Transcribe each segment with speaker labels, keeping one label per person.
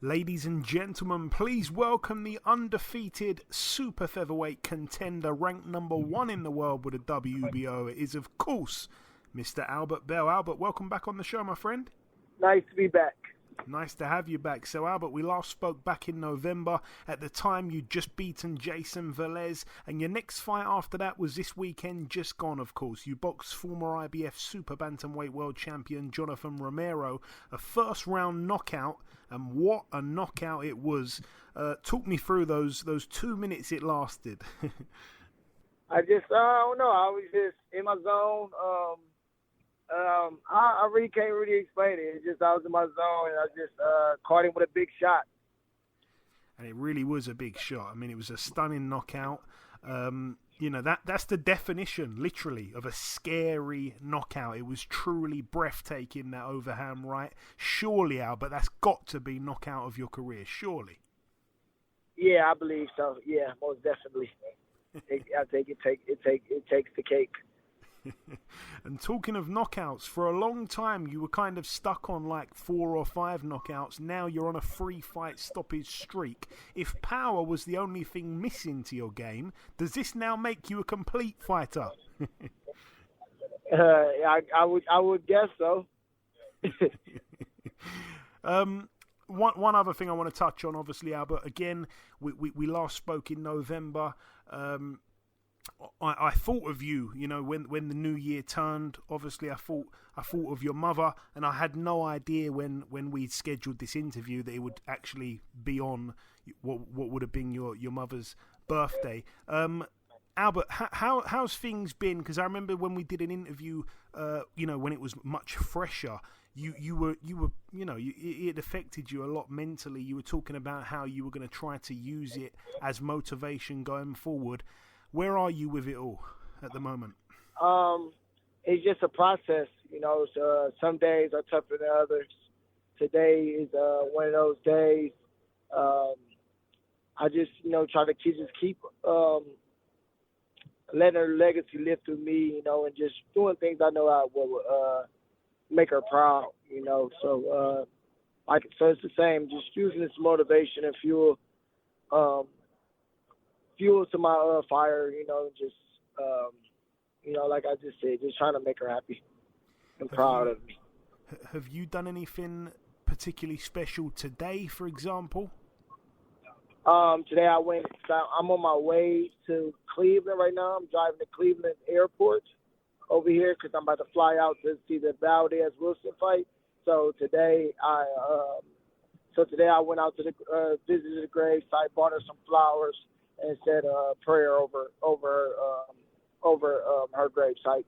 Speaker 1: Ladies and gentlemen, please welcome the undefeated super featherweight contender ranked number 1 in the world with a WBO. It is, of course, Mr. Albert Bell. Albert, welcome back on the show, my friend.
Speaker 2: Nice to be back.
Speaker 1: Nice to have you back. So, Albert, we last spoke back in November. At the time, you'd just beaten Jason Valdez, and your next fight after that was this weekend just gone, of course. You boxed former IBF super bantamweight world champion Jonathan Romero, a first-round knockout, and what a knockout it was. Talk me through those 2 minutes it lasted.
Speaker 2: I don't know. I was just in my zone. I really can't really explain it. It's just I was in my zone, and I just caught him with a big shot.
Speaker 1: And it really was a big shot. I mean, it was a stunning knockout. That's the definition, literally, of a scary knockout. It was truly breathtaking, that overhand right. Surely, Albert, that's got to be knockout of your career, surely.
Speaker 2: Yeah, I believe so. Yeah, most definitely. I think it takes the cake.
Speaker 1: And talking of knockouts, for a long time you were kind of stuck on like 4 or 5 knockouts. Now you're on a 3-fight stoppage streak. If power was the only thing missing to your game, does this now make you a complete fighter?
Speaker 2: I would guess so.
Speaker 1: One other thing I want to touch on, obviously, Albert. Again, we last spoke in November. I thought of you, when the new year turned. Obviously, I thought of your mother, and I had no idea when we scheduled this interview that it would actually be on what would have been your mother's birthday. Albert, how's things been? Because I remember when we did an interview, when it was much fresher. It affected you a lot mentally. You were talking about how you were going to try to use it as motivation going forward. Where are you with it all at the moment?
Speaker 2: It's just a process, So, some days are tougher than others. Today is one of those days. I just, try to keep letting her legacy live through me, and just doing things I know I will make her proud, So, so it's the same. Just using this motivation and fuel to my fire, just, like I just said, just trying to make her happy and proud of me.
Speaker 1: Have you done anything particularly special today, for example?
Speaker 2: Today I'm on my way to Cleveland right now. I'm driving to Cleveland Airport over here because I'm about to fly out to see the Valdez-Wilson fight. So today I went out to visited the grave site, bought her some flowers, and said a prayer over her grave site.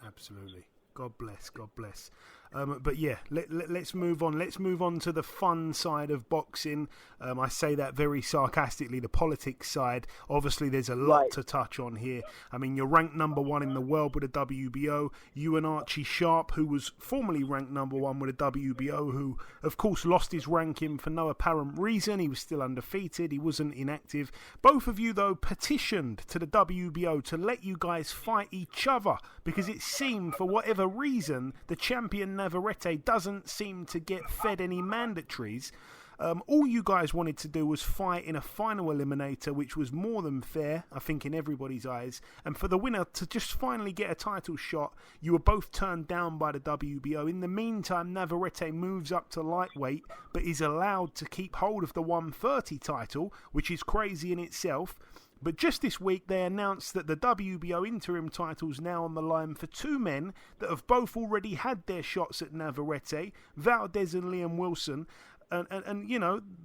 Speaker 1: Absolutely. God bless. God bless. But yeah, let's move on. Let's move on to the fun side of boxing. I say that very sarcastically, the politics side. Obviously, there's a lot to touch on here. I mean, you're ranked number 1 in the world with a WBO. You and Archie Sharp, who was formerly ranked number 1 with a WBO, who, of course, lost his ranking for no apparent reason. He was still undefeated. He wasn't inactive. Both of you, though, petitioned to the WBO to let you guys fight each other because it seemed, for whatever reason, the champion Navarrete doesn't seem to get fed any mandatories. All you guys wanted to do was fight in a final eliminator, which was more than fair, I think, in everybody's eyes. And for the winner to just finally get a title shot, you were both turned down by the WBO. In the meantime, Navarrete moves up to lightweight, but is allowed to keep hold of the 130 title, which is crazy in itself. But just this week, they announced that the WBO interim title is now on the line for 2 men that have both already had their shots at Navarrete, Valdez and Liam Wilson. And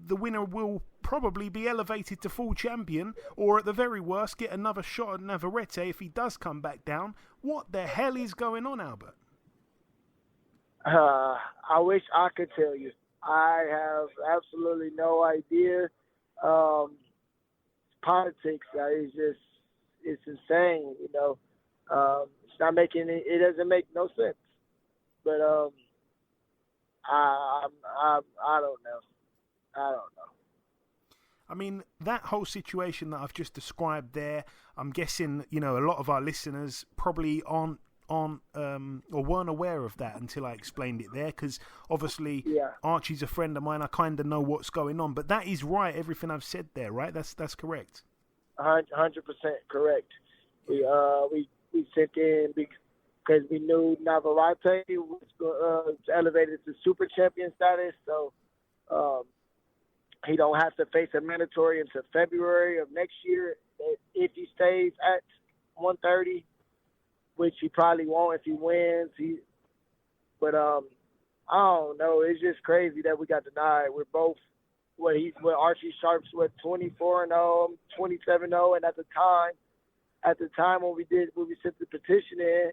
Speaker 1: the winner will probably be elevated to full champion, or at the very worst, get another shot at Navarrete if he does come back down. What the hell is going on, Albert?
Speaker 2: I wish I could tell you. I have absolutely no idea. Politics, it's insane, it's not making it doesn't make no sense, but I don't know.
Speaker 1: I mean, that whole situation that I've just described there, I'm guessing, a lot of our listeners probably aren't aren't or weren't aware of that until I explained it there, because obviously Archie's a friend of mine. I kind of know what's going on, but that is right. Everything I've said there, right? That's correct.
Speaker 2: 100% correct. We sent in because we knew Navarrete was elevated to super champion status, so he don't have to face a mandatory until February of next year if he stays at 130, which he probably won't if he wins. But I don't know. It's just crazy that we got denied. We're both Archie Sharp's 24-0, 27-0, and at the time when we sent the petition in,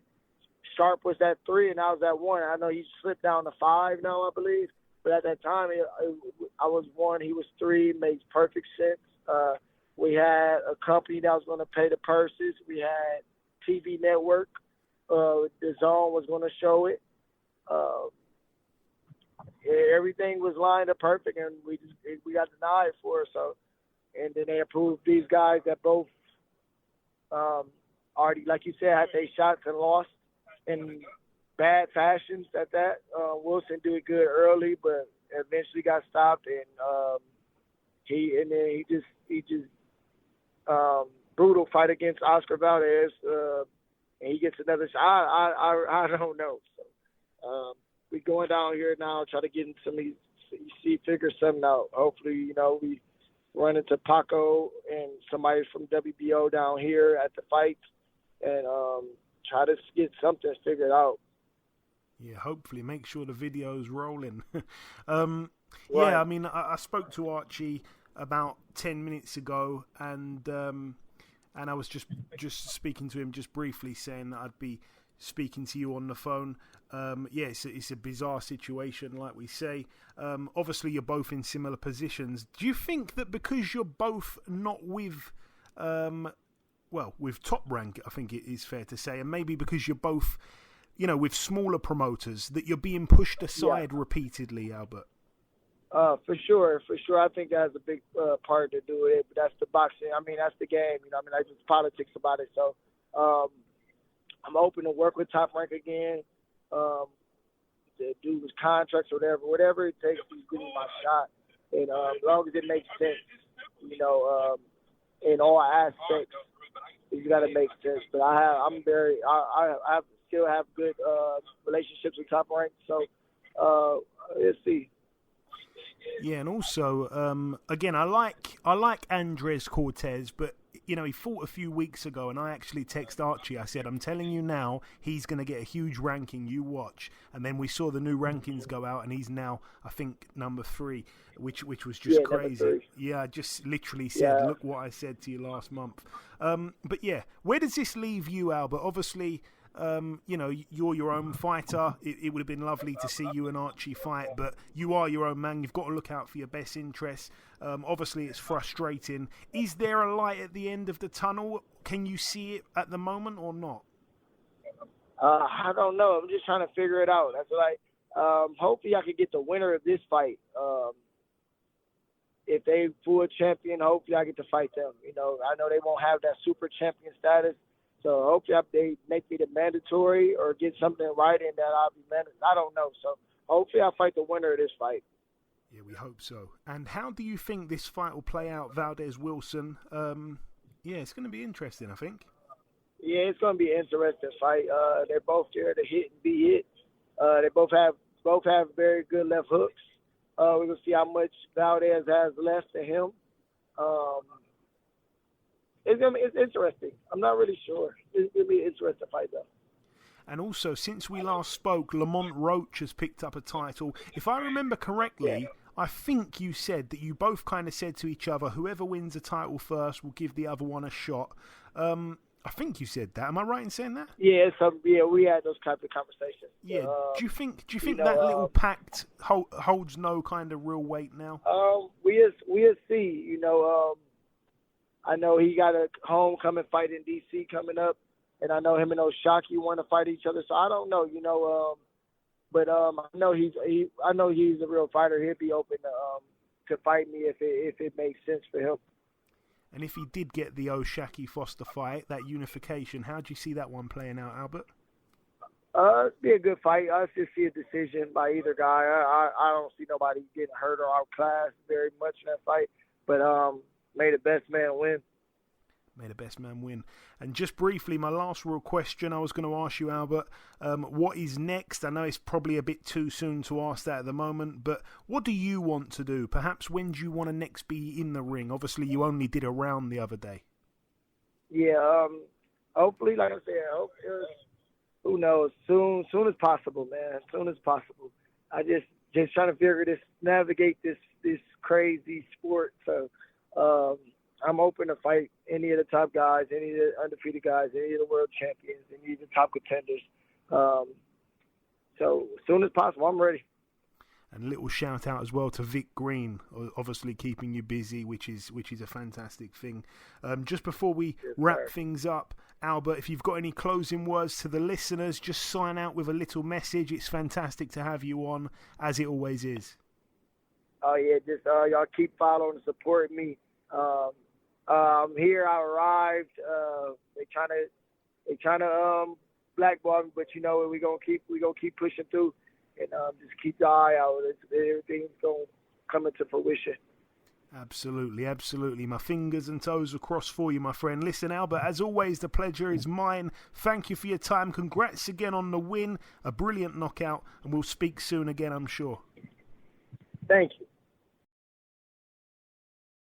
Speaker 2: Sharp was at 3 and I was at 1. I know he slipped down to 5 now, I believe. But at that time, I was 1, he was 3. Makes perfect sense. We had a company that was going to pay the purses. We had TV network. The Zone was going to show it. Everything was lined up perfect, and we got denied for it. So, and then they approved these guys that both already, like you said, had their shots and lost in bad fashions at that. Wilson did good early, but eventually got stopped, and he just brutal fight against Oscar Valdez, and he gets another shot. I don't know. So we going down here now, try to get in some of these, figure something out. Hopefully, we run into Paco and somebody from WBO down here at the fight, and try to get something figured out.
Speaker 1: Yeah, hopefully. Make sure the video's rolling.
Speaker 2: Right.
Speaker 1: Yeah, I mean, I spoke to Archie about 10 minutes ago, and I was just speaking to him just briefly, saying that I'd be speaking to you on the phone. Yeah, it's a bizarre situation, like we say. Obviously, you're both in similar positions. Do you think that because you're both not with... with Top Rank, I think it is fair to say, and maybe because you're both, with smaller promoters, that you're being pushed aside repeatedly, Albert?
Speaker 2: For sure. I think that has a big part to do with it, but that's the boxing. I mean, that's the game. That's just politics about it. So I'm open to work with Top Rank again. To do his contracts or whatever it takes to give me my shot. And as long as it makes sense, in all aspects. You got to make sense, but I still have good relationships with Top Rank, so let's see.
Speaker 1: Yeah, and also, again, I like Andres Cortez, but he fought a few weeks ago, and I actually texted Archie. I said, I'm telling you now, he's going to get a huge ranking. You watch. And then we saw the new rankings go out, and he's now, I think, number 3, which was just crazy. Yeah, I just literally said, look what I said to you last month. But yeah, where does this leave you, Albert? Obviously, you're your own fighter. It would have been lovely to see you and Archie fight, but you are your own man. You've got to look out for your best interests. Obviously, it's frustrating. Is there a light at the end of the tunnel? Can you see it at the moment or not?
Speaker 2: I don't know. I'm just trying to figure it out. That's hopefully I can get the winner of this fight. If they full champion, hopefully I get to fight them. I know they won't have that super champion status. So hopefully they make me the mandatory or get something in writing that I'll be mandatory. I don't know. So hopefully I'll fight the winner of this fight.
Speaker 1: Yeah, we hope so. And how do you think this fight will play out, Valdez-Wilson? Yeah, it's going to be interesting, I think.
Speaker 2: Yeah, it's going to be an interesting fight. They're both there to hit and be hit. They both have very good left hooks. We're going to see how much Valdez has left in him. It's interesting. I'm not really sure. It's going to be an interesting fight, though.
Speaker 1: And also, since we last spoke, Lamont Roach has picked up a title. If I remember correctly, I think you said that you both kind of said to each other, whoever wins a title first will give the other one a shot. I think you said that. Am I right in saying that? Yeah,
Speaker 2: we had those types of conversations.
Speaker 1: Yeah. Do you think that little pact holds no kind of real weight now?
Speaker 2: We'll see. I know he got a homecoming fight in D.C. coming up, and I know him and Oshaki want to fight each other. So I don't know, but I know he's a real fighter. He'll be open to fight me if it makes sense for him.
Speaker 1: And if he did get the Oshaki Foster fight, that unification, how do you see that one playing out, Albert?
Speaker 2: It'd be a good fight. I just see a decision by either guy. I don't see nobody getting hurt or outclassed very much in that fight. But may the best man win.
Speaker 1: May the best man win. And just briefly, my last real question I was going to ask you, Albert, what is next? I know it's probably a bit too soon to ask that at the moment, but what do you want to do? Perhaps when do you want to next be in the ring? Obviously, you only did a round the other day.
Speaker 2: Yeah, hopefully, like I said, who knows? Soon as possible, man. As soon as possible. I just trying to navigate this crazy sport. So I'm open to fight any of the top guys, any of the undefeated guys, any of the world champions, any of the top contenders. So as soon as possible, I'm ready.
Speaker 1: And a little shout out as well to Vic Green, obviously keeping you busy, which is a fantastic thing. Just before we wrap things up, Albert, if you've got any closing words to the listeners, just sign out with a little message. It's fantastic to have you on, as it always is.
Speaker 2: Oh yeah, just y'all keep following and supporting me. I'm here. I arrived. They trying to blackball me, but you know we gonna keep pushing through. And just keep the eye out. Everything's going to come into fruition.
Speaker 1: Absolutely, absolutely. My fingers and toes are crossed for you, my friend. Listen, Albert, as always, the pleasure is mine. Thank you for your time. Congrats again on the win. A brilliant knockout. And we'll speak soon again, I'm sure.
Speaker 2: Thank you.